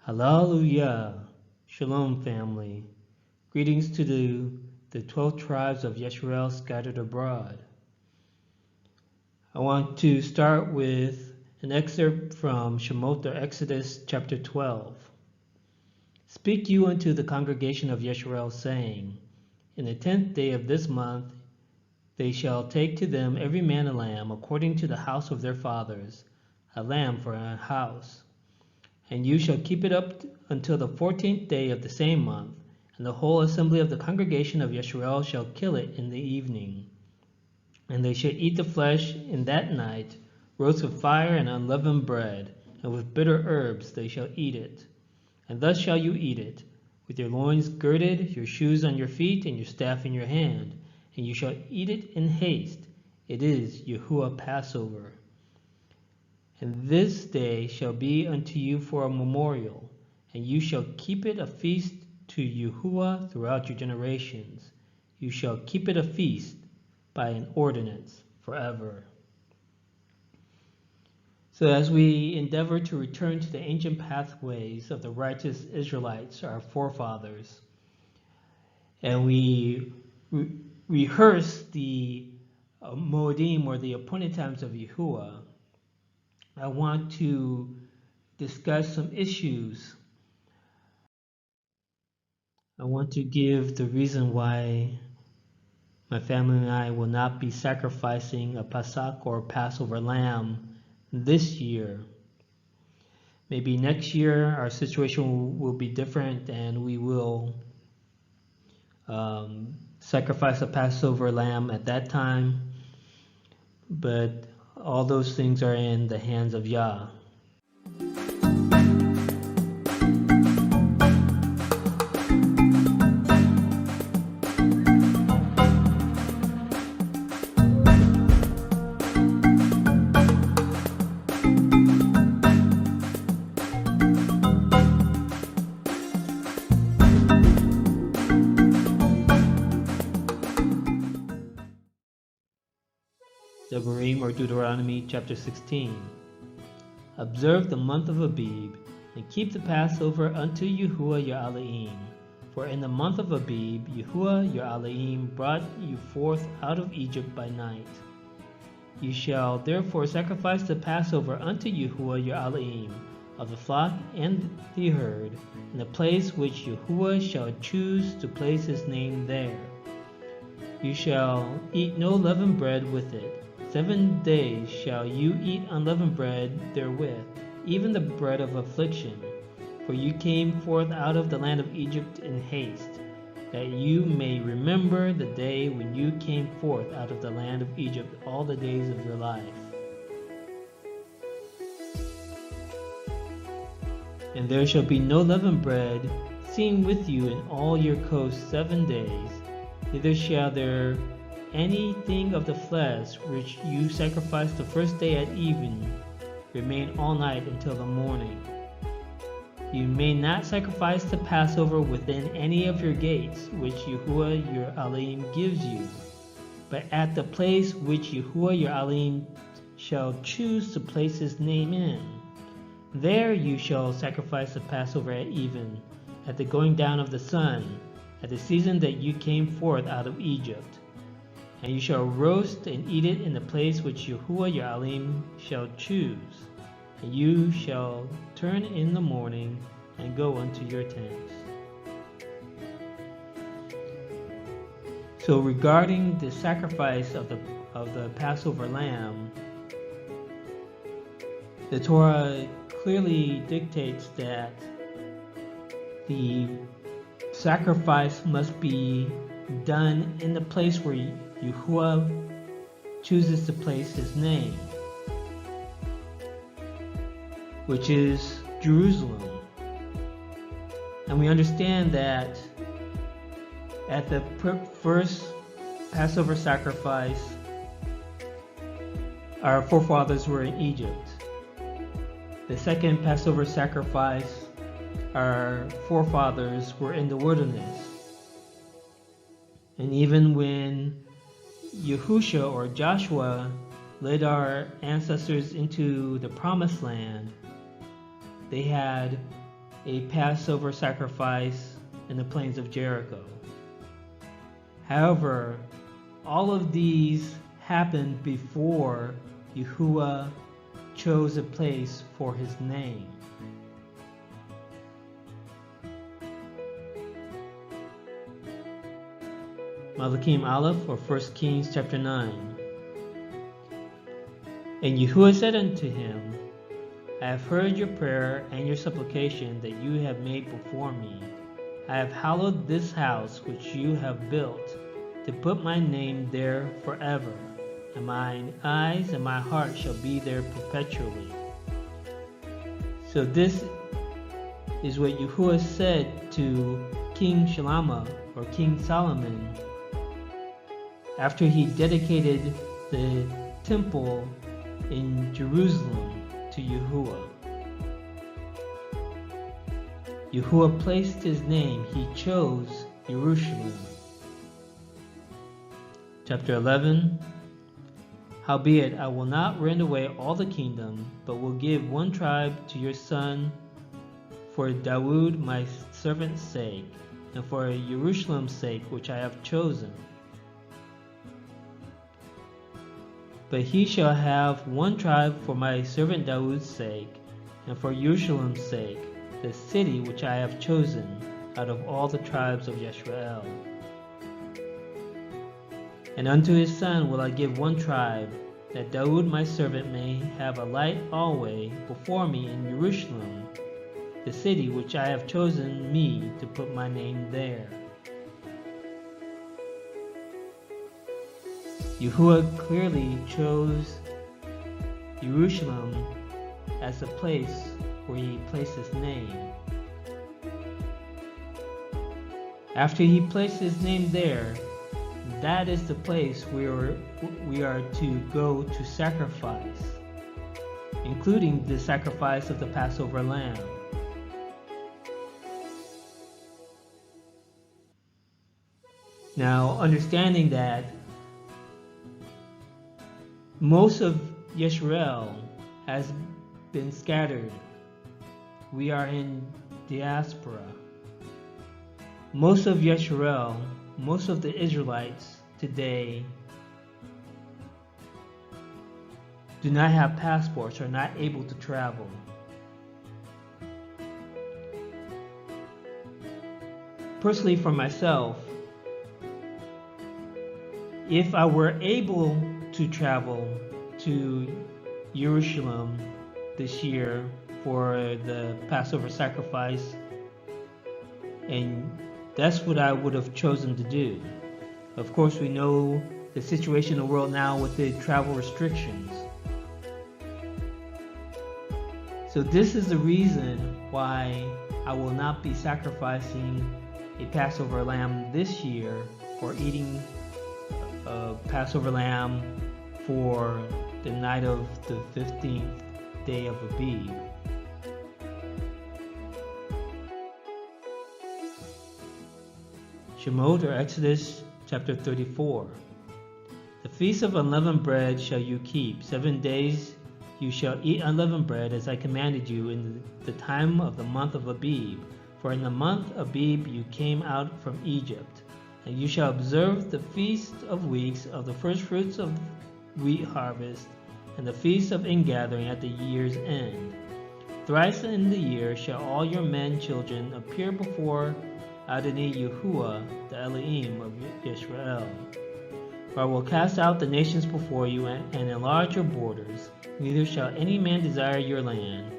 Hallelujah. Shalom, family. Greetings to the 12 tribes of Yisrael scattered abroad. I want to start with an excerpt from Shemot or Exodus chapter 12. Speak you unto the congregation of Yisrael, saying, In the 10th day of this month they shall take to them every man a lamb, according to the house of their fathers, a lamb for a house. And you shall keep it up until the 14th day of the same month, and the whole assembly of the congregation of Yisrael shall kill it in the evening. And they shall eat the flesh in that night, roast with fire and unleavened bread, and with bitter herbs they shall eat it. And thus shall you eat it, with your loins girded, your shoes on your feet, and your staff in your hand, and you shall eat it in haste. It is Yahuwah Passover. And this day shall be unto you for a memorial, and you shall keep it a feast to Yahuwah throughout your generations. You shall keep it a feast by an ordinance forever. So as we endeavor to return to the ancient pathways of the righteous Israelites, our forefathers, and we rehearse the Moedim, or the appointed times of Yahuwah, I want to discuss some issues. I want to give the reason why my family and I will not be sacrificing a Passover or Passover Lamb this year. Maybe next year our situation will be different and we will sacrifice a Passover Lamb at that time. But all those things are in the hands of Yah. Devarim or Deuteronomy chapter 16. Observe the month of Abib, and keep the Passover unto Yahuwah your Elohim. For in the month of Abib, Yahuwah your Elohim brought you forth out of Egypt by night. You shall therefore sacrifice the Passover unto Yahuwah your Elohim, of the flock and the herd, in the place which Yahuwah shall choose to place his name there. You shall eat no leavened bread with it. 7 days shall you eat unleavened bread therewith, even the bread of affliction. For you came forth out of the land of Egypt in haste, that you may remember the day when you came forth out of the land of Egypt all the days of your life. And there shall be no leavened bread seen with you in all your coasts 7 days, neither shall there anything of the flesh which you sacrifice the first day at even remain all night until the morning. You may not sacrifice the Passover within any of your gates which Yahuwah your Elohim gives you, but at the place which Yahuwah your Elohim shall choose to place his name in. There you shall sacrifice the Passover at even, at the going down of the sun, at the season that you came forth out of Egypt. And you shall roast and eat it in the place which Yahuwah your Elohim shall choose. And you shall turn in the morning and go unto your tents. So regarding the sacrifice of the Passover lamb, the Torah clearly dictates that the sacrifice must be done in the place where Yahuwah chooses to place his name, which is Jerusalem. And we understand that at the first Passover sacrifice, our forefathers were in Egypt. The second Passover sacrifice, our forefathers were in the wilderness. And even when Yahushua or Joshua led our ancestors into the promised land, they had a Passover sacrifice in the plains of Jericho. However, all of these happened before Yahuwah chose a place for his name. Malakim Aleph, or 1 Kings chapter 9. And Yahuwah said unto him, I have heard your prayer and your supplication that you have made before me. I have hallowed this house which you have built, to put my name there forever, and mine eyes and my heart shall be there perpetually. So this is what Yahuwah said to King Shlomo, or King Solomon, after he dedicated the temple in Jerusalem to Yahuwah. Yahuwah placed his name, he chose Jerusalem. Chapter 11. Howbeit, I will not rend away all the kingdom, but will give one tribe to your son for Dawood my servant's sake, and for Jerusalem's sake which I have chosen. But he shall have one tribe for my servant Dawood's sake, and for Jerusalem's sake, the city which I have chosen out of all the tribes of Yisrael. And unto his son will I give one tribe, that Dawood my servant may have a light always before me in Jerusalem, the city which I have chosen me to put my name there. Yahuwah clearly chose Jerusalem as the place where he placed his name. After he placed his name there, that is the place where we are to go to sacrifice, including the sacrifice of the Passover Lamb. Now, understanding that most of Yisrael has been scattered, we are in diaspora. Most of Yisrael, most of the Israelites today do not have passports, are not able to travel. Personally, for myself, if I were able to travel to Jerusalem this year for the Passover sacrifice, and that's what I would have chosen to do. Of course, we know the situation in the world now with the travel restrictions. So this is the reason why I will not be sacrificing a Passover lamb this year, or eating a Passover lamb for the night of the 15th day of Abib. Shemot, or Exodus chapter 34. The feast of unleavened bread shall you keep. 7 days you shall eat unleavened bread, as I commanded you in the time of the month of Abib. For in the month Abib you came out from Egypt. And you shall observe the feast of weeks of the first fruits of wheat harvest, and the feast of ingathering at the year's end. Thrice in the year shall all your men children appear before Adonai Yahuwah, the Elohim of Israel. For I will cast out the nations before you and enlarge your borders. Neither shall any man desire your land,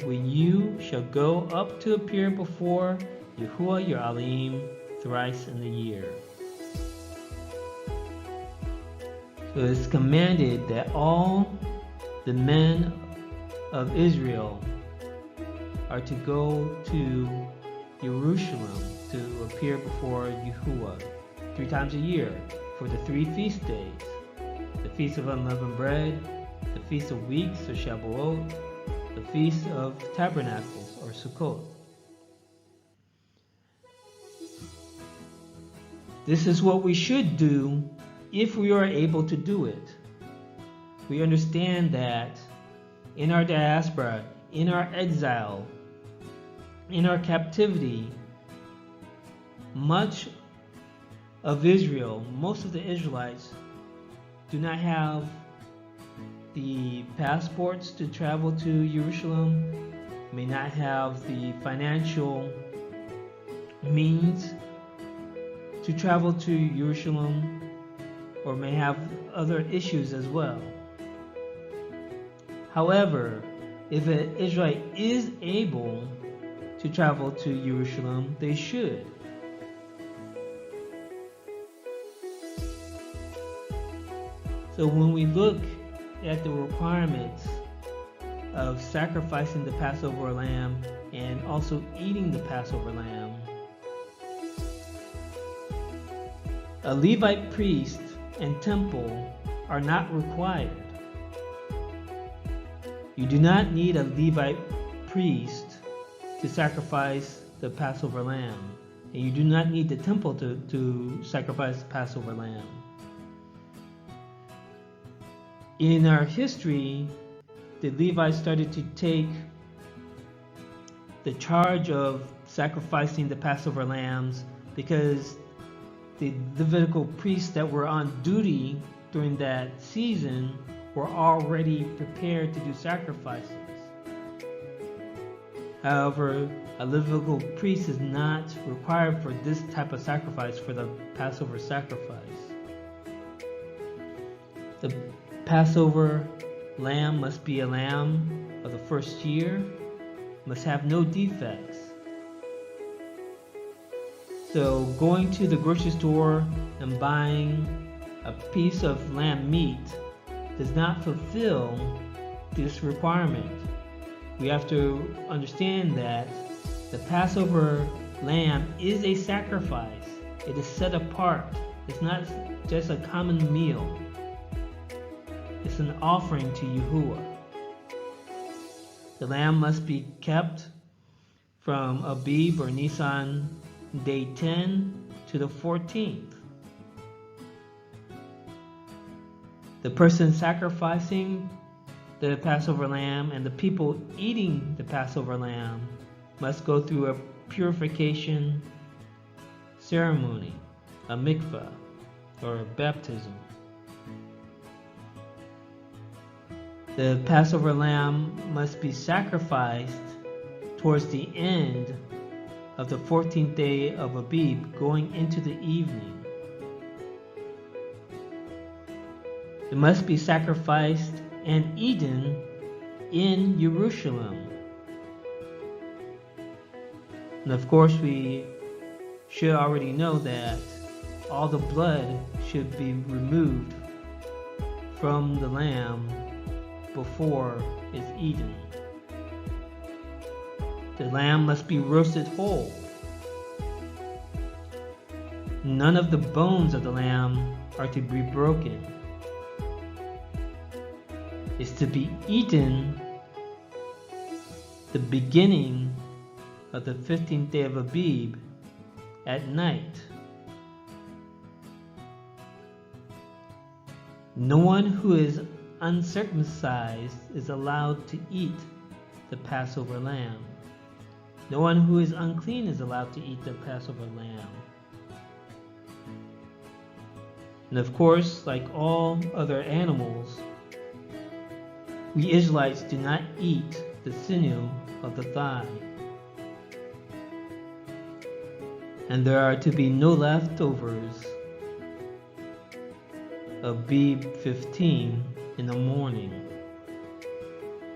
when you shall go up to appear before Yahuwah your Elohim thrice in the year. So it is commanded that all the men of Israel are to go to Jerusalem to appear before Yahuwah 3 times a year for the 3 feast days: the Feast of Unleavened Bread, the Feast of Weeks, or Shavuot, the Feast of Tabernacles, or Sukkot. This is what we should do if we are able to do it. We understand that in our diaspora, in our exile, in our captivity, much of Israel, most of the Israelites, do not have the passports to travel to Jerusalem, may not have the financial means to travel to Jerusalem, or may have other issues as well. However, if an Israelite is able to travel to Jerusalem, they should. So when we look at the requirements of sacrificing the Passover lamb and also eating the Passover lamb, a Levite priest and temple are not required. You do not need a Levite priest to sacrifice the Passover lamb, and you do not need the temple to sacrifice the Passover lamb. In our history, the Levites started to take the charge of sacrificing the Passover lambs because the Levitical priests that were on duty during that season were already prepared to do sacrifices. However, a Levitical priest is not required for this type of sacrifice, for the Passover sacrifice. The Passover lamb must be a lamb of the first year, must have no defects. So going to the grocery store and buying a piece of lamb meat does not fulfill this requirement. We have to understand that the Passover lamb is a sacrifice. It is set apart. It's not just a common meal. It's an offering to Yahuwah. The lamb must be kept from Abib or Nisan day 10 to the 14th. The person sacrificing the Passover lamb and the people eating the Passover lamb must go through a purification ceremony, a mikvah, or a baptism. The Passover lamb must be sacrificed towards the end of the 14th day of Abib, going into the evening. It must be sacrificed and eaten in Jerusalem. And of course, we should already know that all the blood should be removed from the lamb before it's eaten. The lamb must be roasted whole. None of the bones of the lamb are to be broken. It's to be eaten the beginning of the 15th day of Abib at night. No one who is uncircumcised is allowed to eat the Passover lamb. No one who is unclean is allowed to eat the Passover lamb. And of course, like all other animals, we Israelites do not eat the sinew of the thigh. And there are to be no leftovers of Abib 15 in the morning.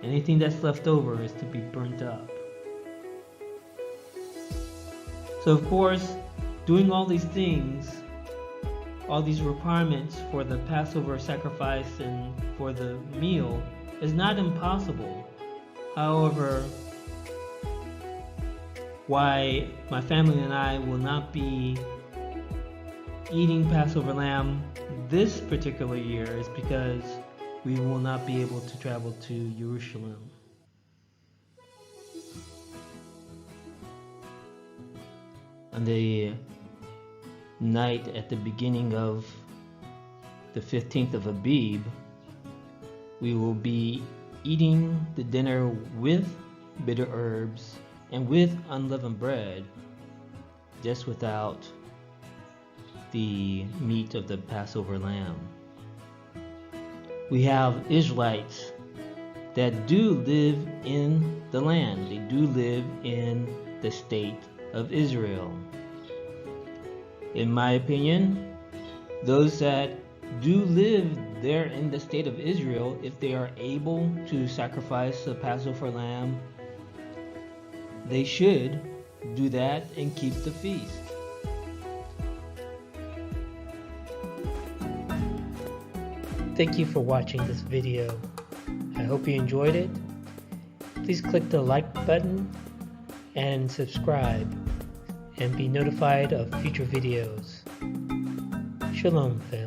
Anything that's left over is to be burnt up. So of course, doing all these things, all these requirements for the Passover sacrifice and for the meal is not impossible. However, why my family and I will not be eating Passover lamb this particular year is because we will not be able to travel to Jerusalem. On the night at the beginning of the 15th of Abib, we will be eating the dinner with bitter herbs and with unleavened bread, just without the meat of the Passover lamb. We have Israelites that do live in the land. They do live in the state of Israel. In my opinion, those that do live there in the state of Israel, if they are able to sacrifice the Passover lamb, they should do that and keep the feast. Thank you for watching this video. I hope you enjoyed it. Please click the like button and subscribe and be notified of future videos. Shalom, family.